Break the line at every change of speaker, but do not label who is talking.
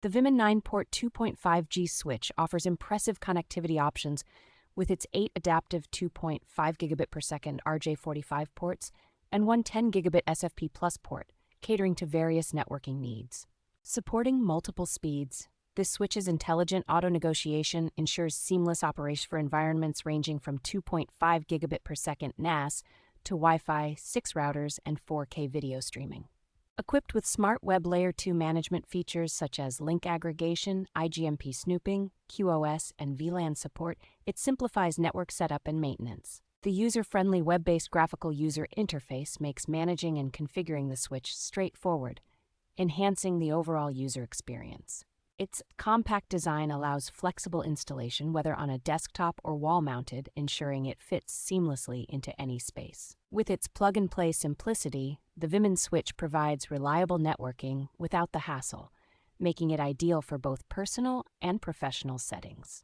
The VIMIN 9-port 2.5G switch offers impressive connectivity options with its 8 adaptive 2.5 gigabit per second RJ45 ports and one 10 gigabit SFP Plus port, catering to various networking needs. Supporting multiple speeds, this switch's intelligent auto-negotiation ensures seamless operation for environments ranging from 2.5 gigabit per second NAS to Wi-Fi 6 routers and 4K video streaming. Equipped with smart web layer 2 management features such as Link Aggregation, IGMP Snooping, QoS, and VLAN support, it simplifies network setup and maintenance. The user-friendly web-based graphical user interface makes managing and configuring the switch straightforward, enhancing the overall user experience. Its compact design allows flexible installation, whether on a desktop or wall-mounted, ensuring it fits seamlessly into any space. With its plug-and-play simplicity, the VIMIN switch provides reliable networking without the hassle, making it ideal for both personal and professional settings.